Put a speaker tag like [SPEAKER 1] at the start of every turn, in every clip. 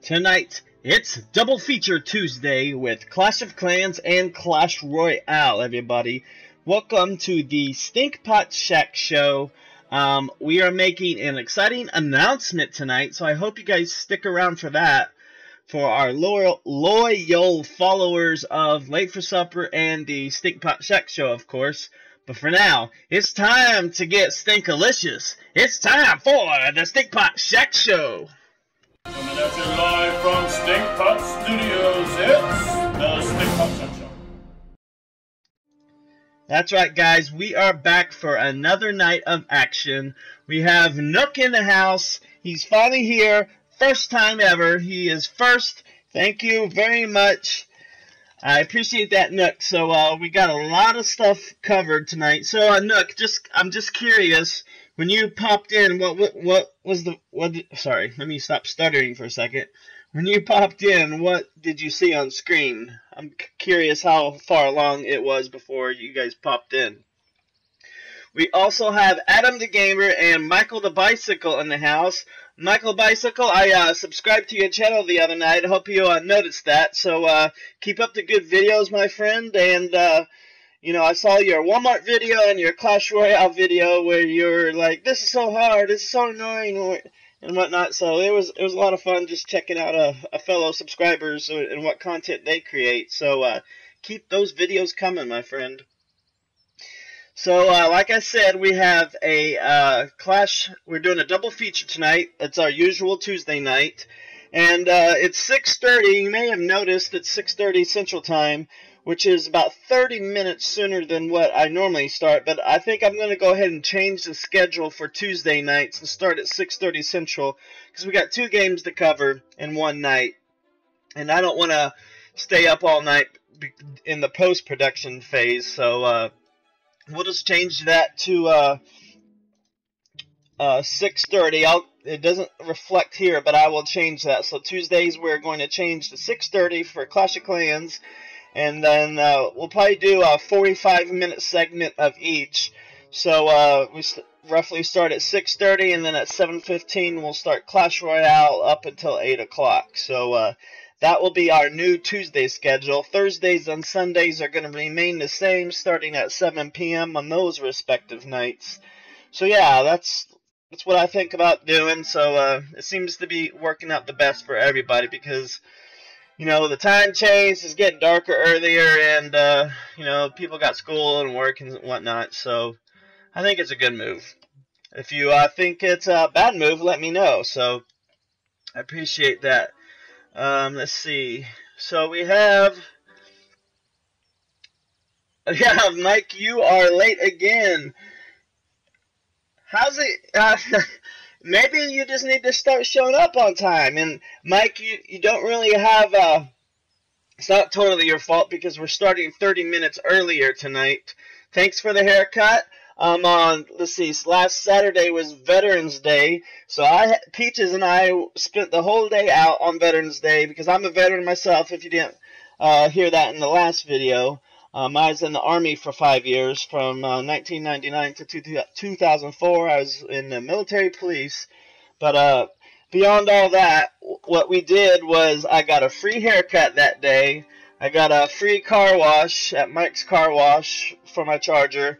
[SPEAKER 1] Tonight, it's Double Feature Tuesday with Clash of Clans and Clash Royale, everybody. Welcome to the Stinkpot Shack Show. We are making an exciting announcement tonight, so I hope you guys stick around for that. For our loyal followers of Late for Supper and the Stinkpot Shack Show, of course. But for now, it's time to get stinkalicious. It's time for the Stinkpot Shack Show.
[SPEAKER 2] Coming at you live from Stinkpot Studios, it's the Stinkpot Studios Show.
[SPEAKER 1] That's right, guys. We are back for another night of action. We have Nook in the house. He's finally here. First time ever. He is first. Thank you very much. I appreciate that, Nook. So we got a lot of stuff covered tonight. So Nook, I'm just curious. When you popped in, sorry, let me stop stuttering for a second. When you popped in, what did you see on screen? I'm curious how far along it was before you guys popped in. We also have Adam the Gamer and Michael the Bicycle in the house. Michael Bicycle, I subscribed to your channel the other night. I hope you noticed that. So keep up the good videos, my friend, and you know, I saw your Walmart video and your Clash Royale video where you're like, this is so hard, this is so annoying, and whatnot. So it was a lot of fun just checking out a fellow subscribers and what content they create. So keep those videos coming, my friend. So like I said, we have a Clash. We're doing a double feature tonight. It's our usual Tuesday night, and it's 6:30. You may have noticed it's 6:30 Central Time, which is about 30 minutes sooner than what I normally start. But I think I'm going to go ahead and change the schedule for Tuesday nights and start at 6:30 Central, because we got two games to cover in one night, and I don't want to stay up all night in the post-production phase. So we'll just change that to 6:30. It doesn't reflect here, but I will change that. So Tuesdays we're going to change to 6:30 for Clash of Clans. And then we'll probably do a 45-minute segment of each. So we roughly start at 6:30, and then at 7:15 we'll start Clash Royale up until 8 o'clock. So that will be our new Tuesday schedule. Thursdays and Sundays are going to remain the same, starting at 7 p.m. on those respective nights. So yeah, that's what I think about doing. So it seems to be working out the best for everybody, because you know, the time change is getting darker earlier, and you know, people got school and work and whatnot. So I think it's a good move. If you think it's a bad move, let me know. So I appreciate that. Let's see. So we have, yeah, Mike, you are late again. How's it? Maybe you just need to start showing up on time. And Mike, you don't really have it's not totally your fault, because we're starting 30 minutes earlier tonight. Thanks for the haircut. Let's see, last Saturday was Veterans Day, so Peaches and I spent the whole day out on Veterans Day, because I'm a veteran myself, if you didn't hear that in the last video. I was in the Army for 5 years, from 1999 to 2004. I was in the military police. But beyond all that, what we did was I got a free haircut that day. I got a free car wash at Mike's Car Wash for my Charger.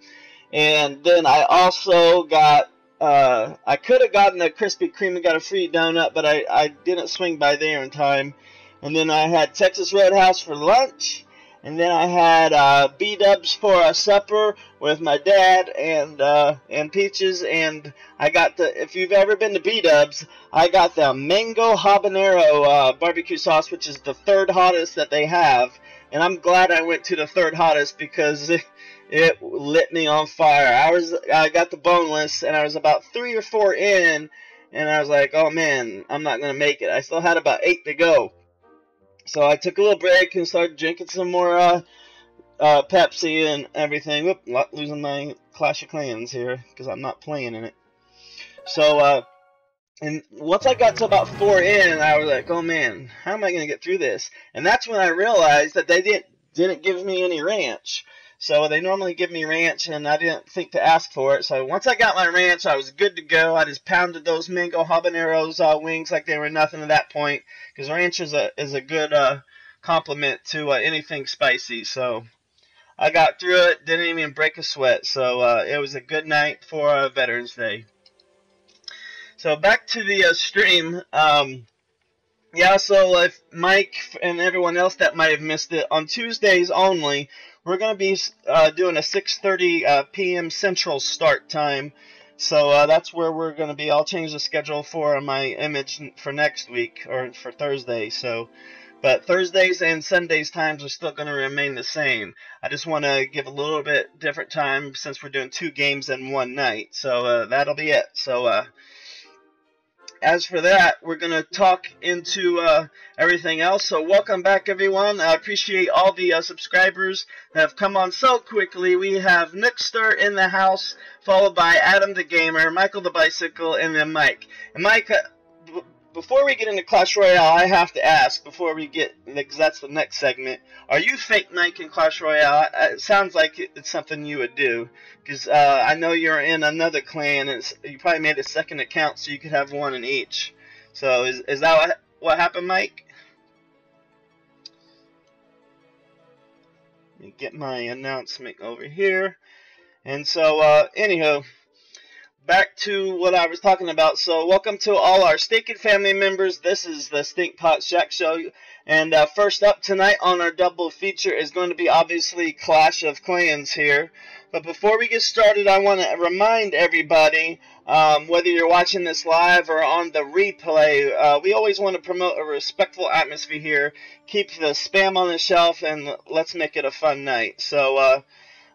[SPEAKER 1] And then I also got, I could have gotten a Krispy Kreme and got a free donut, but I didn't swing by there in time. And then I had Texas Roadhouse for lunch. And then I had B-dubs for a supper with my dad and Peaches, and I got if you've ever been to B-dubs, I got the mango habanero barbecue sauce, which is the third hottest that they have, and I'm glad I went to the third hottest, because it lit me on fire. I got the boneless, and I was about 3 or 4 in, and I was like, oh man, I'm not gonna make it. I still had about 8 to go. So I took a little break and started drinking some more Pepsi and everything. Whoop, losing my Clash of Clans here, because I'm not playing in it. So, and once I got to about 4 in, I was like, oh man, how am I going to get through this? And that's when I realized that they didn't give me any ranch. So they normally give me ranch, and I didn't think to ask for it. So once I got my ranch, I was good to go. I just pounded those mango habaneros wings like they were nothing at that point, because ranch is a good complement to anything spicy. So I got through it, didn't even break a sweat. So it was a good night for Veterans Day. So back to the stream. Yeah, so if Mike and everyone else that might have missed it, on Tuesdays only, we're going to be doing a 6:30 p.m. Central start time. So that's where we're going to be. I'll change the schedule for my image for next week, or for Thursday. So, but Thursdays and Sundays times are still going to remain the same. I just want to give a little bit different time since we're doing 2 games in one night. So that'll be it. So as for that, we're going to talk into everything else. So welcome back, everyone. I appreciate all the subscribers that have come on so quickly. We have Nickster in the house, followed by Adam the Gamer, Michael the Bicycle, and then Mike. And Mike, before we get into Clash Royale, I have to ask, before we get, because that's the next segment, are you fake Mike in Clash Royale? It sounds like it's something you would do, because I know you're in another clan, and you probably made a second account so you could have one in each. So is that what happened, Mike? Let me get my announcement over here. And so, anywho, back to what I was talking about. So welcome to all our Stinkin' family members. This is the Stinkpot Shack Show. And first up tonight on our double feature is going to be obviously Clash of Clans here. But before we get started, I want to remind everybody, whether you're watching this live or on the replay, we always want to promote a respectful atmosphere here. Keep the spam on the shelf, and let's make it a fun night. So,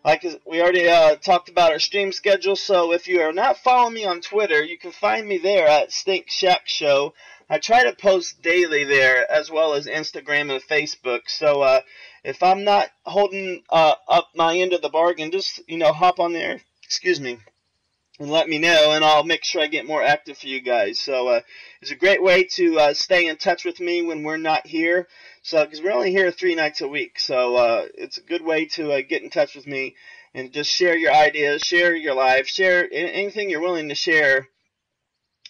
[SPEAKER 1] like we already talked about our stream schedule, so if you are not following me on Twitter, you can find me there at Stink Shack Show. I try to post daily there, as well as Instagram and Facebook. So if I'm not holding up my end of the bargain, just hop on there. Excuse me. And let me know, and I'll make sure I get more active for you guys. So it's a great way to stay in touch with me when we're not here. So, because we're only here 3 nights a week, so it's a good way to get in touch with me and just share your ideas, share your life, share anything you're willing to share,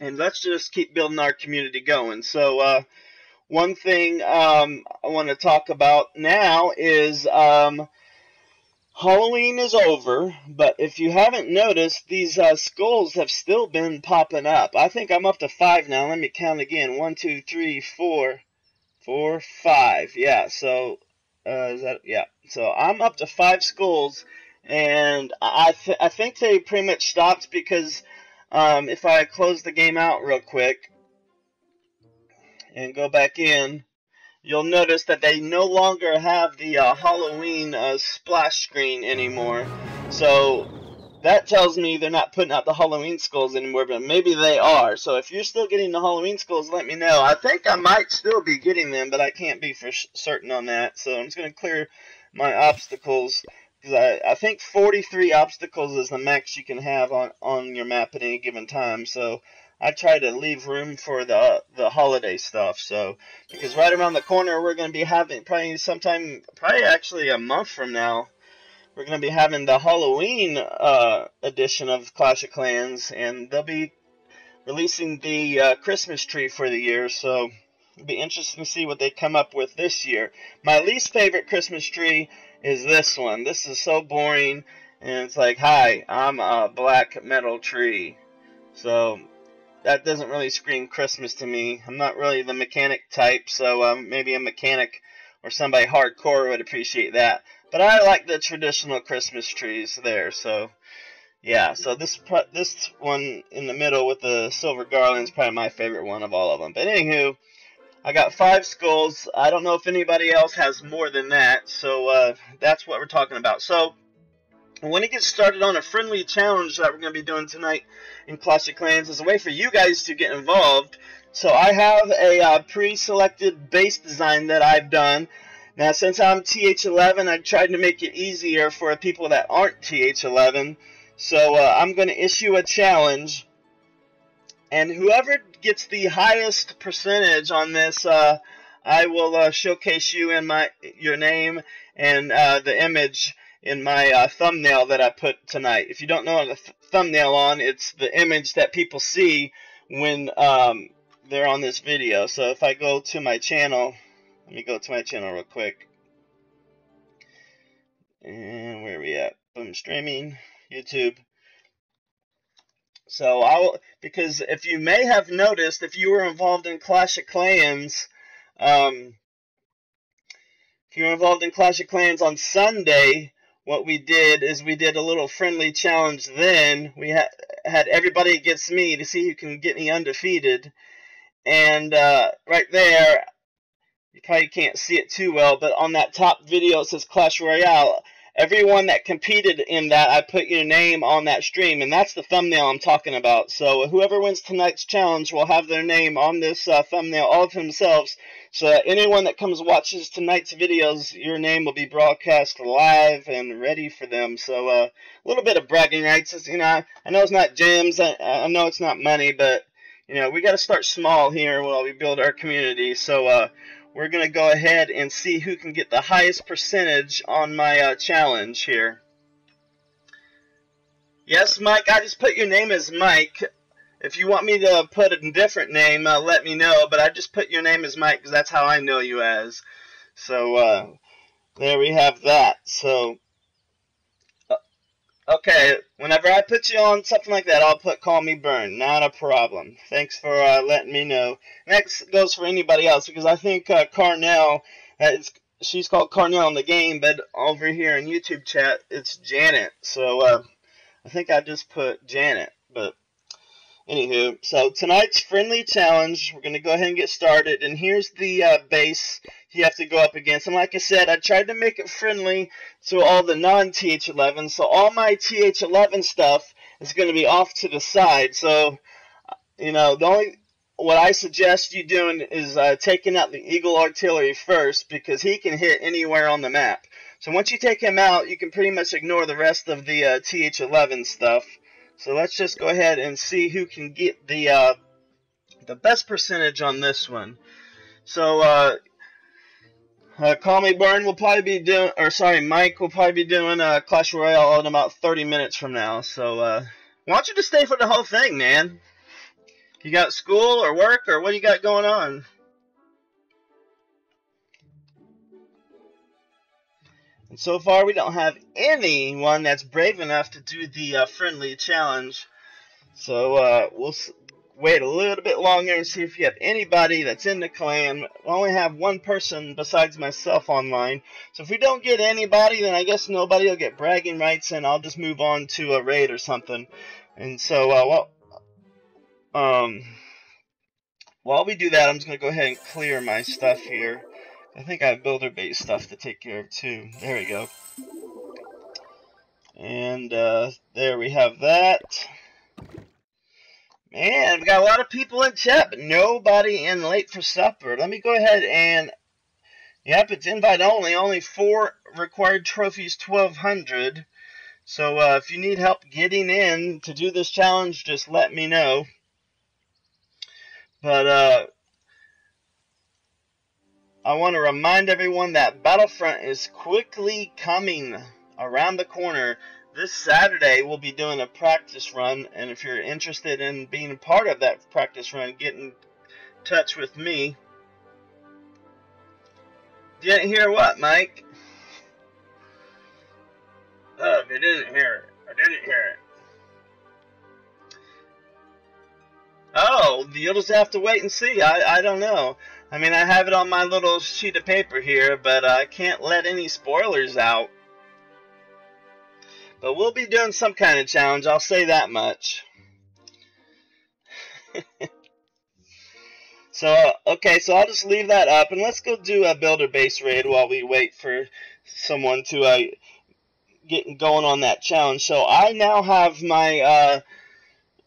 [SPEAKER 1] and let's just keep building our community going. So one thing I want to talk about now is Halloween is over, but if you haven't noticed, these skulls have still been popping up. I think I'm up to 5 now. Let me count again. 1, 2, 3, 4, 5. Yeah, so so I'm up to 5 skulls, and I think they pretty much stopped because if I close the game out real quick and go back in, you'll notice that they no longer have the Halloween splash screen anymore. So that tells me they're not putting out the Halloween skulls anymore, but maybe they are. So if you're still getting the Halloween skulls, let me know. I think I might still be getting them, but I can't be for certain on that. So I'm just going to clear my obstacles, because I think 43 obstacles is the max you can have on your map at any given time. So I try to leave room for the holiday stuff. So because right around the corner we're going to be having probably actually a month from now, we're going to be having the Halloween edition of Clash of Clans, and they'll be releasing the Christmas tree for the year. So it'll be interesting to see what they come up with this year. My least favorite Christmas tree is this one. This is so boring, and it's like, hi, I'm a black metal tree. So that doesn't really scream Christmas to me. I'm not really the mechanic type, so maybe a mechanic or somebody hardcore would appreciate that. But I like the traditional Christmas trees there. So yeah, so this one in the middle with the silver garland is probably my favorite one of all of them. But anywho, I got 5 skulls. I don't know if anybody else has more than that. So that's what we're talking about. So I want to get started on a friendly challenge that we're going to be doing tonight in Clash of Clans as a way for you guys to get involved. So I have a pre-selected base design that I've done. Now, since I'm TH11, I tried to make it easier for people that aren't TH11. So I'm going to issue a challenge, and whoever gets the highest percentage on this, I will showcase you in your name and the image in my thumbnail that I put tonight. If you don't know what a thumbnail on, it's the image that people see when they're on this video. So if I go to my channel, let me go to my channel real quick. And where are we at? Boom, streaming, YouTube. So because if you may have noticed, if you were involved in Clash of Clans, if you were involved in Clash of Clans on Sunday, what we did is we did a little friendly challenge then. We had everybody against me to see who can get me undefeated. And right there, you probably can't see it too well, but on that top video it says Clash Royale. Everyone that competed in that, I put your name on that stream, and that's the thumbnail I'm talking about. So whoever wins tonight's challenge will have their name on this thumbnail all of themselves. So that anyone that comes watches tonight's videos, your name will be broadcast live and ready for them. So a little bit of bragging rights. You know, I know it's not gems, I know it's not money, but you know, we got to start small here while we build our community. So we're going to go ahead and see who can get the highest percentage on my challenge here. Yes, Mike, I just put your name as Mike. If you want me to put a different name, let me know. But I just put your name as Mike because that's how I know you as. So there we have that. So, okay, whenever I put you on something like that, I'll put Call Me Burn. Not a problem. Thanks for letting me know. Next goes for anybody else, because I think Carnell, she's called Carnell in the game, but over here in YouTube chat, it's Janet. So I think I just put Janet. But anywho, so tonight's friendly challenge, we're going to go ahead and get started. And here's the base you have to go up against. And like I said, I tried to make it friendly to all the non-TH11. So all my TH11 stuff is going to be off to the side. So, you know, what I suggest you doing is taking out the Eagle Artillery first, because he can hit anywhere on the map. So once you take him out, you can pretty much ignore the rest of the TH11 stuff. So let's just go ahead and see who can get the best percentage on this one. So Call Me Burn will probably be doing, or sorry, Mike will probably be doing Clash Royale in about 30 minutes from now. So why don't you just stay for the whole thing, man? You got school or work, or what do you got going on? And so far, we don't have anyone that's brave enough to do the friendly challenge. So we'll wait a little bit longer and see if you have anybody that's in the clan. We only have one person besides myself online. So if we don't get anybody, then I guess nobody will get bragging rights, and I'll just move on to a raid or something. And so while we do that, I'm just going to go ahead and clear my stuff here. I think I have builder-based stuff to take care of too. There we go. And there we have that. Man, we got a lot of people in chat, but nobody in late for supper. Let me go ahead and, yep, it's invite only. Only 4 required trophies, 1,200. So if you need help getting in to do this challenge, just let me know. But I want to remind everyone that Battlefront is quickly coming around the corner. This Saturday, we'll be doing a practice run, and if you're interested in being part of that practice run, get in touch with me. Didn't hear what, Mike? Oh, if you didn't hear it, I didn't hear it. Oh, you'll just have to wait and see. I don't know. I mean, I have it on my little sheet of paper here, but I can't let any spoilers out. But we'll be doing some kind of challenge, I'll say that much. So, okay, so I'll just leave that up, and let's go do a builder-based raid while we wait for someone to get going on that challenge. So I now have my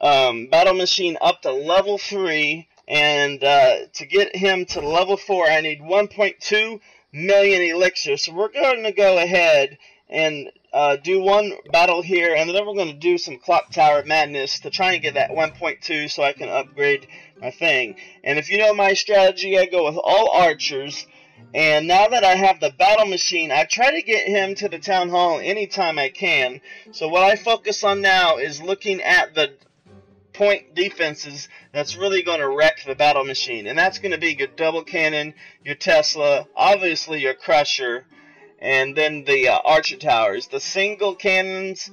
[SPEAKER 1] battle machine up to level 3, and to get him to level 4, I need 1.2 million elixir. So we're going to go ahead and do one battle here, and then we're going to do some clock tower madness to try and get that 1.2 so I can upgrade my thing. And if you know my strategy, I go with all archers, And now that I have the battle machine, I try to get him to the town hall anytime I can. So what I focus on now is looking at the point defenses that's really going to wreck the battle machine. And that's going to be your double cannon, your Tesla, obviously your Crusher, and then the Archer Towers. The single cannons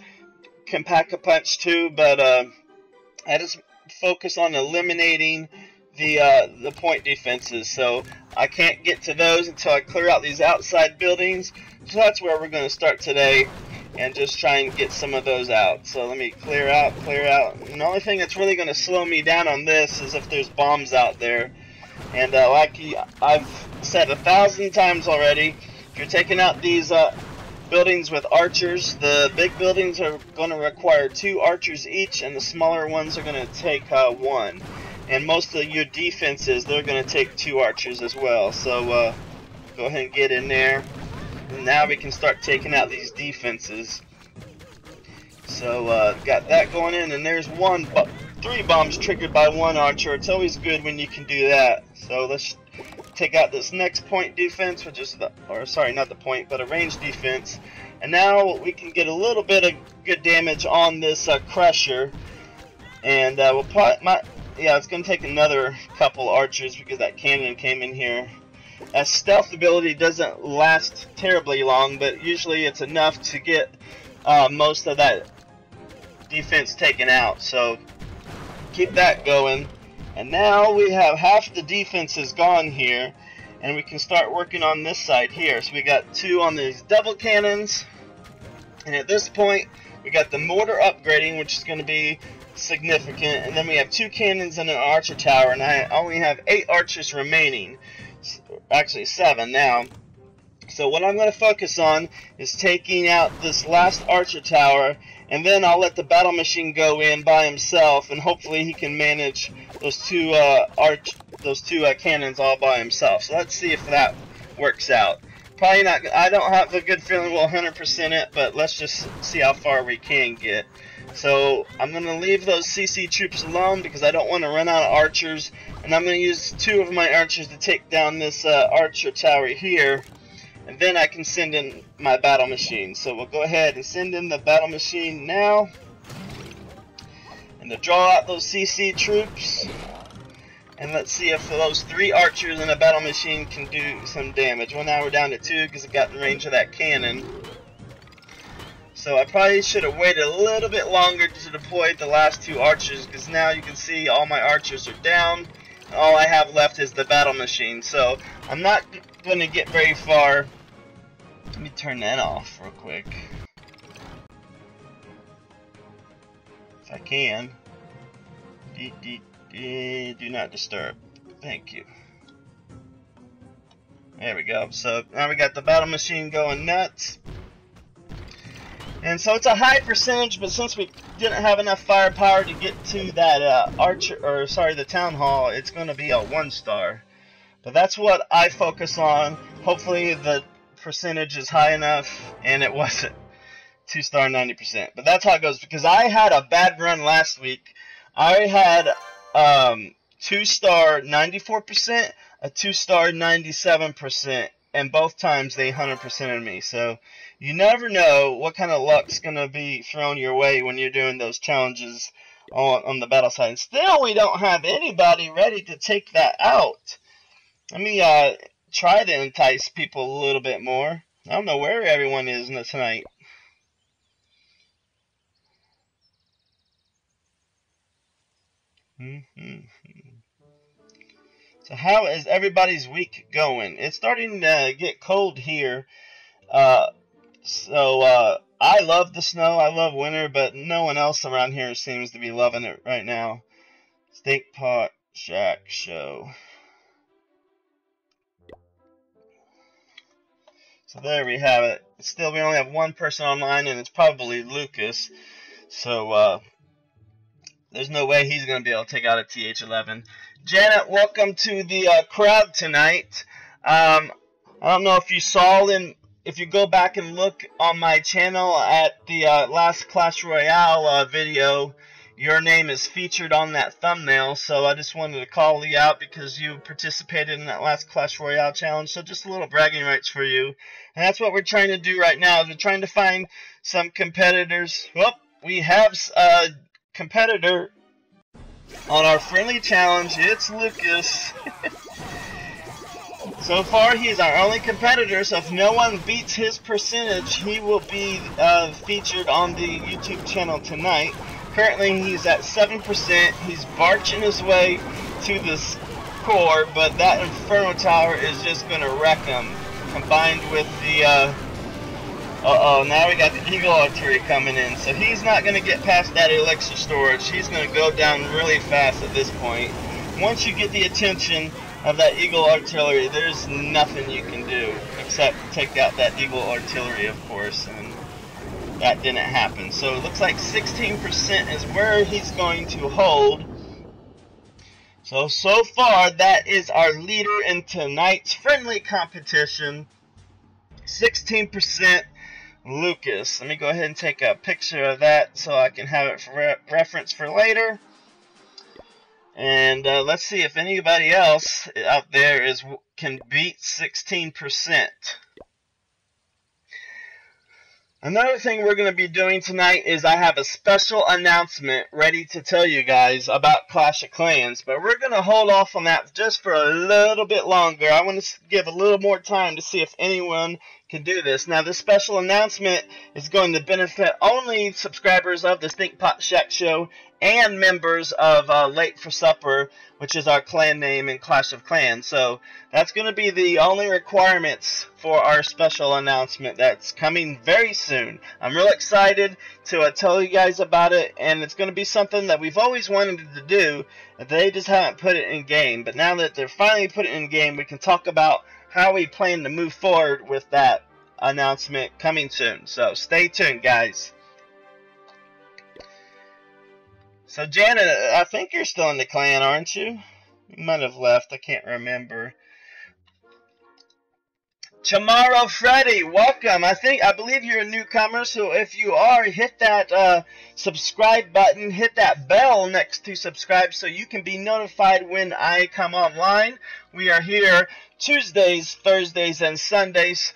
[SPEAKER 1] can pack a punch too, but I just focus on eliminating the point defenses. So I can't get to those until I clear out these outside buildings. So that's where we're going to start today, and just try and get some of those out. So let me clear out. And the only thing that's really going to slow me down on this is if there's bombs out there. And like I've said 1,000 times already, if you're taking out these buildings with archers, the big buildings are going to require 2 archers each, and the smaller ones are going to take 1. And most of your defenses, they're going to take 2 archers as well. So go ahead and get in there. And now we can start taking out these defenses. So got that going in, and there's 3 bombs triggered by 1 archer. It's always good when you can do that. So let's take out this next point defense, which is sorry, not the point, but a range defense. And now we can get a little bit of good damage on this Crusher. And we'll it's going to take another couple archers because that cannon came in here. A stealth ability doesn't last terribly long, but usually it's enough to get most of that defense taken out. So keep that going. And now we have half the defenses gone here, and we can start working on this side here. So we got 2 on these double cannons, and at this point we got the mortar upgrading, which is going to be significant, and then we have 2 cannons and an archer tower, and I only have 8 archers remaining, actually 7 now. So what I'm going to focus on is taking out this last archer tower, and then I'll let the battle machine go in by himself, and hopefully he can manage those 2 cannons all by himself. So let's see if that works out. Probably not. I don't have a good feeling we'll 100% it, but let's just see how far we can get. So I'm going to leave those CC troops alone because I don't want to run out of archers, and I'm going to use 2 of my archers to take down this archer tower here, and then I can send in my battle machine. So we'll go ahead and send in the battle machine now, and to draw out those CC troops, and let's see if those 3 archers and a battle machine can do some damage. Well, now we're down to 2 because it got in range of that cannon. So I probably should have waited a little bit longer to deploy the last 2 archers, because now you can see all my archers are down. And all I have left is the battle machine. So I'm not going to get very far. Let me turn that off real quick, if I can. Do not disturb. Thank you. There we go. So now we got the battle machine going nuts. And so it's a high percentage, but since we didn't have enough firepower to get to that the town hall, it's going to be a 1-star. But that's what I focus on. Hopefully the percentage is high enough, and it wasn't. 2-star 90%. But that's how it goes, because I had a bad run last week. I had 2-star 94%, a 2-star 97%, and both times they 100%ed me. So you never know what kind of luck's going to be thrown your way when you're doing those challenges on the battle side. And still, we don't have anybody ready to take that out. Let me try to entice people a little bit more. I don't know where everyone is tonight. So how is everybody's week going? It's starting to get cold here. I love the snow. I love winter, but no one else around here seems to be loving it right now. Stinkpot Shack Show. So there we have it. Still, we only have 1 person online, and it's probably Lucas. So there's no way he's going to be able to take out a TH11. Janet, welcome to the crowd tonight. I don't know if you saw if you go back and look on my channel at the last Clash Royale video, your name is featured on that thumbnail. So I just wanted to call you out because you participated in that last Clash Royale challenge. So just a little bragging rights for you. And that's what we're trying to do right now. Is we're trying to find some competitors. Well, we have a competitor on our friendly challenge. It's Lucas. So far, he's our only competitor, so if no one beats his percentage, he will be featured on the YouTube channel tonight. Currently, he's at 7%. He's barching his way to this core, but that Inferno Tower is just going to wreck him. Combined with the, now we got the Eagle Artillery coming in, so he's not going to get past that elixir storage. He's going to go down really fast at this point. Once you get the attention of that Eagle Artillery, there's nothing you can do except take out that Eagle Artillery, of course, and that didn't happen. So it looks like 16% is where he's going to hold. So far, that is our leader in tonight's friendly competition. 16% Lucas. Let me go ahead and take a picture of that so I can have it for reference for later. And let's see if anybody else out there can beat 16%. Another thing we're going to be doing tonight is I have a special announcement ready to tell you guys about Clash of Clans. But we're going to hold off on that just for a little bit longer. I want to give a little more time to see if anyone can do this. Now, this special announcement is going to benefit only subscribers of the Stinkpot Shack Show and members of Late for Supper, which is our clan name in Clash of Clans. So that's going to be the only requirements for our special announcement that's coming very soon. I'm real excited to tell you guys about it, and it's going to be something that we've always wanted to do. They just haven't put it in game, but now that they're finally put it in game, we can talk about how we plan to move forward with that announcement coming soon. So stay tuned, guys. So Janet, I think you're still in the clan, aren't you? You might have left, I can't remember. Chamorro Freddy, welcome. I believe you're a newcomer, so if you are, hit that subscribe button, hit that bell next to subscribe so you can be notified when I come online. We are here Tuesdays, Thursdays, and Sundays,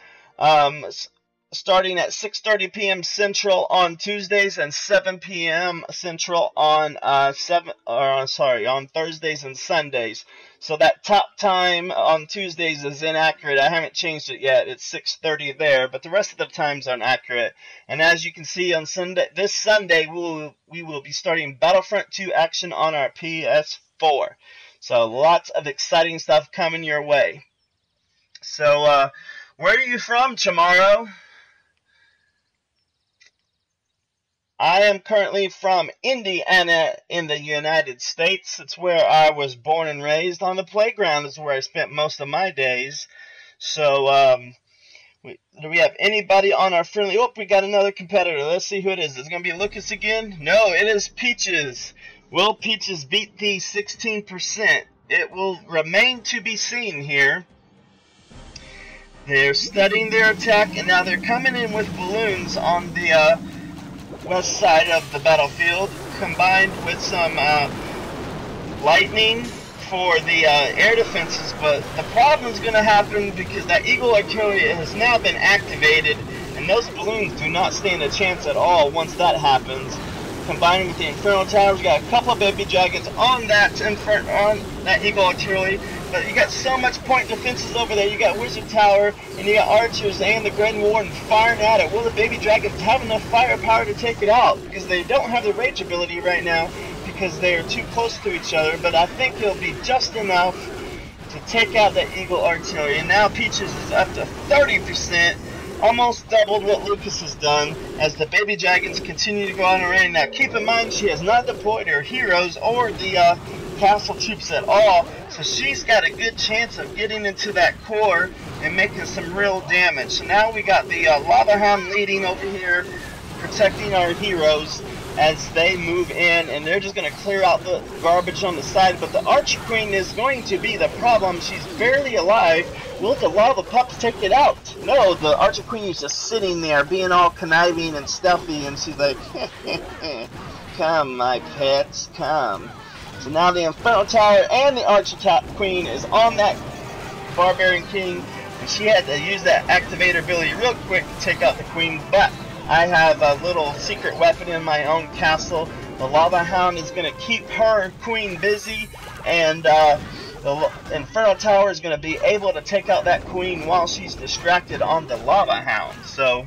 [SPEAKER 1] starting at 6:30 p.m. Central on Tuesdays and 7 p.m. Central on on Thursdays and Sundays. So that top time on Tuesdays is inaccurate. I haven't changed it yet. It's 6:30 there, but the rest of the times are inaccurate. And as you can see on this Sunday, we will be starting Battlefront 2 action on our PS4. So lots of exciting stuff coming your way. So where are you from, Chamorro? I am currently from Indiana in the United States. It's where I was born and raised. On the playground is where I spent most of my days. So, do we have anybody on our friendly... Oh, we got another competitor. Let's see who it is. Is it going to be Lucas again? No, it is Peaches. Will Peaches beat the 16%? It will remain to be seen here. They're studying their attack, and now they're coming in with balloons on the... west side of the battlefield, combined with some lightning for the air defenses. But the problem is going to happen because that Eagle Artillery has now been activated, and those balloons do not stand a chance at all once that happens. Combined with the Inferno Tower, we got a couple of baby dragons on that Eagle Artillery. But you got so much point defenses over there. You got Wizard Tower, and you got archers and the Grand Warden firing at it. Will the baby dragons have enough firepower to take it out? Because they don't have the rage ability right now because they are too close to each other. But I think it'll be just enough to take out that Eagle Artillery. And now Peaches is up to 30%. Almost doubled what Lucas has done as the baby dragons continue to go on and rain. Now keep in mind she has not deployed her heroes or the castle troops at all, so she's got a good chance of getting into that core and making some real damage. So now we got the Lava Hound leading over here, protecting our heroes as they move in, and they're just going to clear out the garbage on the side. But the Archer Queen is going to be the problem. She's barely alive. Will the Lava Pups take it out? No, the Archer Queen is just sitting there being all conniving and stealthy, and she's like, can come, my pets, come. So now the Inferno Tower and the Archer Queen is on that Barbarian King, and she had to use that activator ability real quick to take out the Queen, but I have a little secret weapon in my own castle. The Lava Hound is going to keep her Queen busy, and the Inferno Tower is going to be able to take out that Queen while she's distracted on the Lava Hound. So,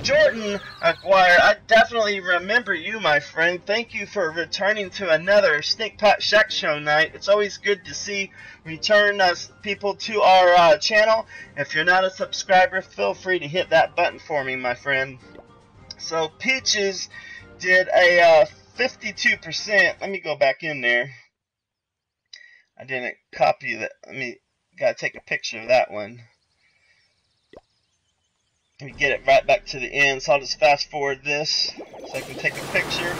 [SPEAKER 1] Jordan Aguirre, I definitely remember you, my friend. Thank you for returning to another Stinkpot Shack Show night. It's always good to see return people to our channel. If you're not a subscriber, feel free to hit that button for me, my friend. So, Peaches did a 52%. Let me go back in there. I didn't copy that. Gotta take a picture of that one. Let me get it right back to the end, so I'll just fast forward this so I can take a picture.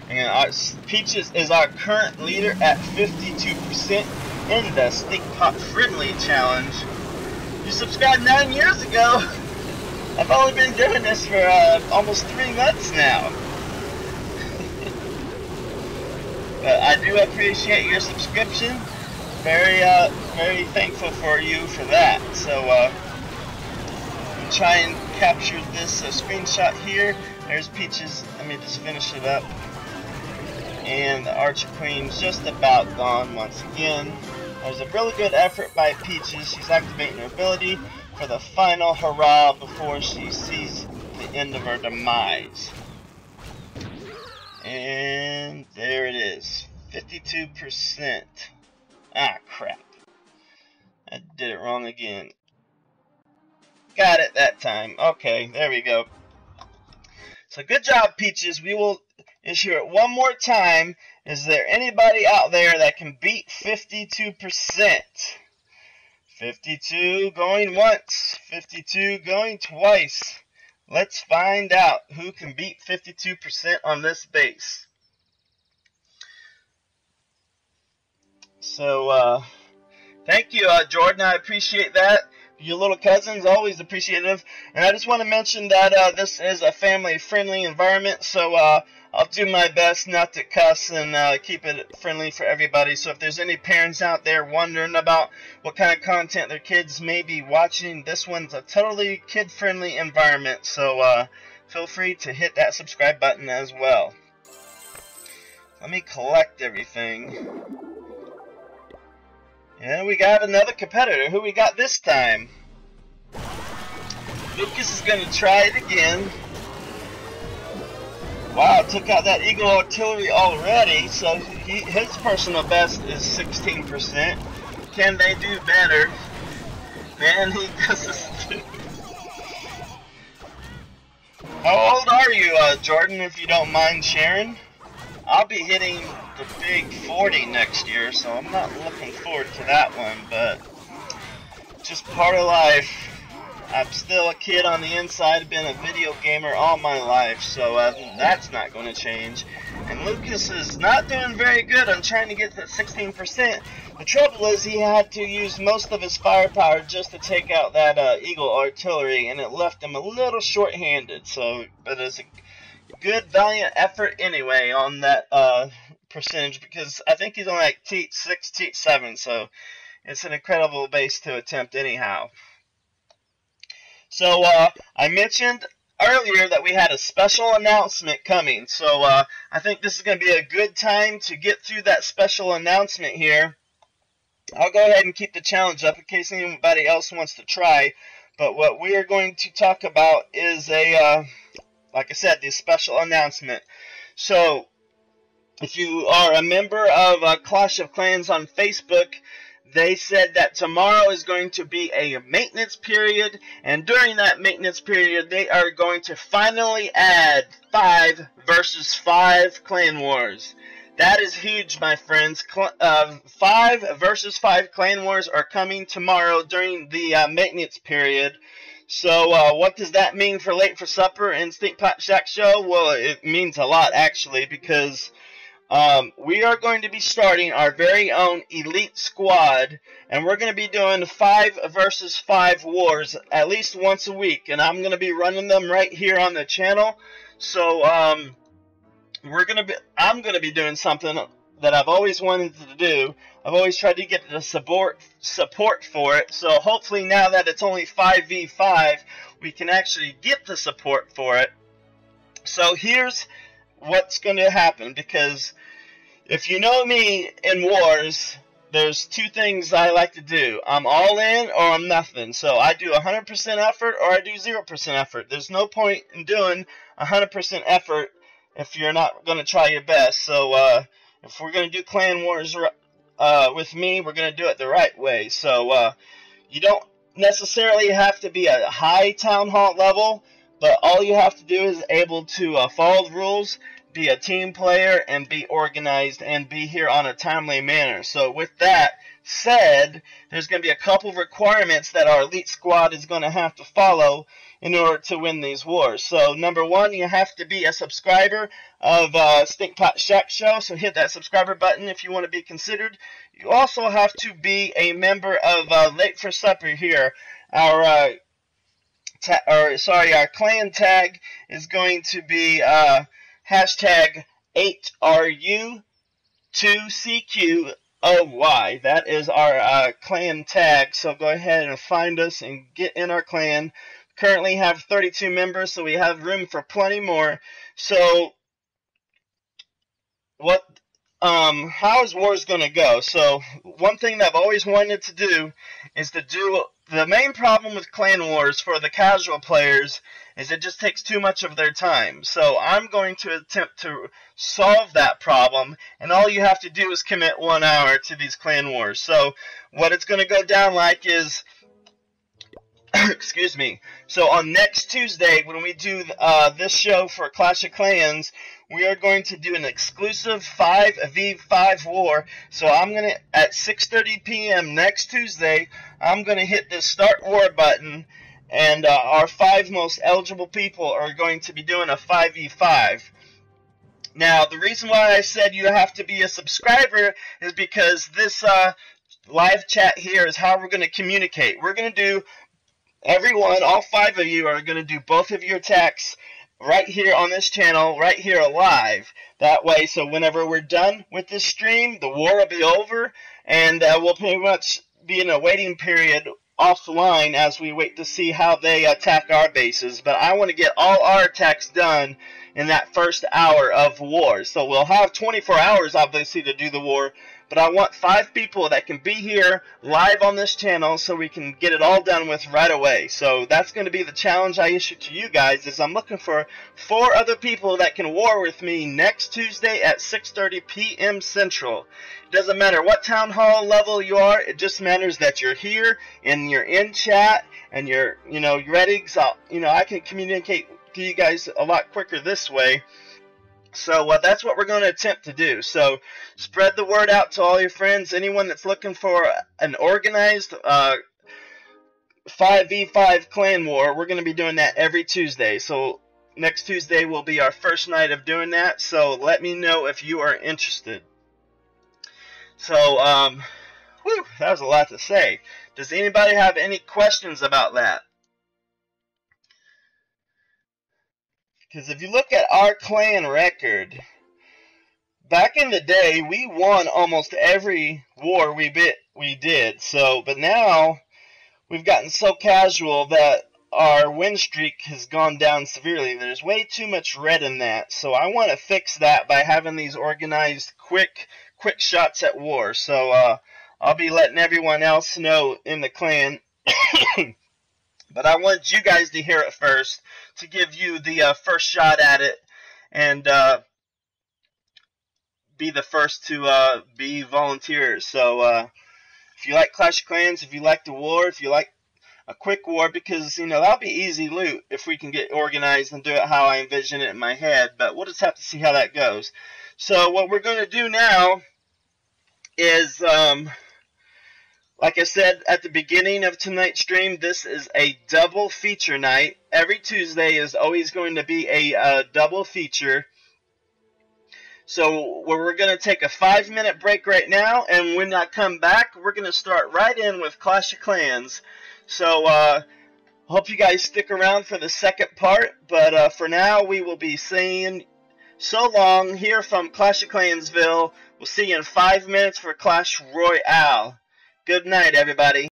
[SPEAKER 1] And Peaches is our current leader at 52% in the Stinkpot Friendly Challenge. You subscribed 9 years ago. I've only been doing this for almost 3 months now. But I do appreciate your subscription. Very thankful for you for that. So, try and capture this screenshot here. There's Peaches. Let me just finish it up. And the Archer Queen's just about gone once again. There's a really good effort by Peaches. She's activating her ability for the final hurrah before she sees the end of her demise. And there it is. 52%. Ah, crap. I did it wrong again. Got it that time. Okay, there we go. So good job, Peaches. We will issue it one more time. Is there anybody out there that can beat 52%? 52 going once. 52 going twice. Let's find out who can beat 52% on this base. So, thank you, Jordan. I appreciate that. Your little cousin's always appreciative. And I just want to mention that this is a family-friendly environment, so I'll do my best not to cuss and keep it friendly for everybody. So if there's any parents out there wondering about what kind of content their kids may be watching, this one's a totally kid-friendly environment. So feel free to hit that subscribe button as well. Let me collect everything. And we got another competitor. Who we got this time? Lucas is going to try it again. Wow, took out that Eagle Artillery already. So his personal best is 16%. Can they do better? Man, he does this too. How old are you, Jordan, if you don't mind sharing? I'll be hitting the big 40 next year, so I'm not looking forward to that one, but just part of life. I'm still a kid on the inside, I've been a video gamer all my life, so that's not going to change. And Lucas is not doing very good on trying to get to 16%. The trouble is he had to use most of his firepower just to take out that Eagle Artillery, and it left him a little short-handed, so, but it's a good valiant effort anyway on that percentage, because I think he's only like Teach 6, Teach 7, so it's an incredible base to attempt anyhow. So I mentioned earlier that we had a special announcement coming, so I think this is going to be a good time to get through that special announcement here. I'll go ahead and keep the challenge up in case anybody else wants to try, but what we are going to talk about is a like I said, the special announcement. So, if you are a member of Clash of Clans on Facebook, they said that tomorrow is going to be a maintenance period, and during that maintenance period, they are going to finally add 5 versus 5 clan wars. That is huge, my friends. 5 versus 5 clan wars are coming tomorrow during the maintenance period. So, what does that mean for Late for Supper and Stinkpot Shack Show? Well, it means a lot, actually, because we are going to be starting our very own elite squad, and we're going to be doing 5 versus 5 wars at least once a week, and I'm going to be running them right here on the channel. So, I'm gonna be doing something that I've always wanted to do. I've always tried to get the support for it. So hopefully now that it's only 5v5, we can actually get the support for it. So here's what's going to happen, because if you know me in wars, there's two things I like to do. I'm all in or I'm nothing. So I do 100% effort or I do 0% effort. There's no point in doing 100% effort if you're not going to try your best. So if we're going to do clan wars with me, we're going to do it the right way. So you don't necessarily have to be a high town hall level, but all you have to do is able to follow the rules, be a team player, and be organized, and be here on a timely manner. So with that said, there's going to be a couple of requirements that our elite squad is going to have to follow in order to win these wars. So number one, you have to be a subscriber of Stinkpot Shack Show, so hit that subscriber button if you want to be considered. You also have to be a member of Late for Supper here. Our clan tag is going to be hashtag 8RU2CQOY. That is our clan tag, so go ahead and find us and get in our clan. Currently have 32 members, so we have room for plenty more. So how is wars going to go? So one thing that I've always wanted to do is to do the main problem with clan wars for the casual players is it just takes too much of their time. So I'm going to attempt to solve that problem, and all you have to do is commit 1 hour to these clan wars. So what it's going to go down like is excuse me. So on next Tuesday, when we do this show for Clash of Clans, we are going to do an exclusive 5v5 war. So I'm going to, at 6:30 p.m. next Tuesday, I'm going to hit this start war button, and our 5 most eligible people are going to be doing a 5v5. Now, the reason why I said you have to be a subscriber is because this live chat here is how we're going to communicate. We're going to do everyone, all 5 of you are going to do both of your attacks right here on this channel, right here live. That way, so whenever we're done with this stream, the war will be over, and we'll pretty much be in a waiting period offline as we wait to see how they attack our bases. But I want to get all our attacks done in that first hour of war. So we'll have 24 hours, obviously, to do the war. But I want 5 people that can be here live on this channel so we can get it all done with right away. So that's going to be the challenge I issue to you guys, is I'm looking for 4 other people that can war with me next Tuesday at 6:30 p.m. Central. It doesn't matter what town hall level you are, it just matters that you're here and you're in chat and you're ready. So, I can communicate to you guys a lot quicker this way. So that's what we're going to attempt to do. So spread the word out to all your friends. Anyone that's looking for an organized 5v5 clan war, we're going to be doing that every Tuesday. So next Tuesday will be our first night of doing that. So let me know if you are interested. So, that was a lot to say. Does anybody have any questions about that? Because if you look at our clan record, back in the day, we won almost every war we did. So, but now we've gotten so casual that our win streak has gone down severely. There's way too much red in that. So I want to fix that by having these organized quick shots at war. So I'll be letting everyone else know in the clan. But I wanted you guys to hear it first, to give you the first shot at it, and be the first to be volunteers. So if you like Clash of Clans, if you like the war, if you like a quick war, because that'll be easy loot if we can get organized and do it how I envision it in my head. But we'll just have to see how that goes. So what we're going to do now is, like I said at the beginning of tonight's stream, this is a double feature night. Every Tuesday is always going to be a double feature. So we're going to take a 5-minute break right now, and when I come back, we're going to start right in with Clash of Clans. So hope you guys stick around for the second part, but for now we will be saying So long, here from Clash of Clansville. We'll see you in 5 minutes for Clash Royale. Good night, everybody.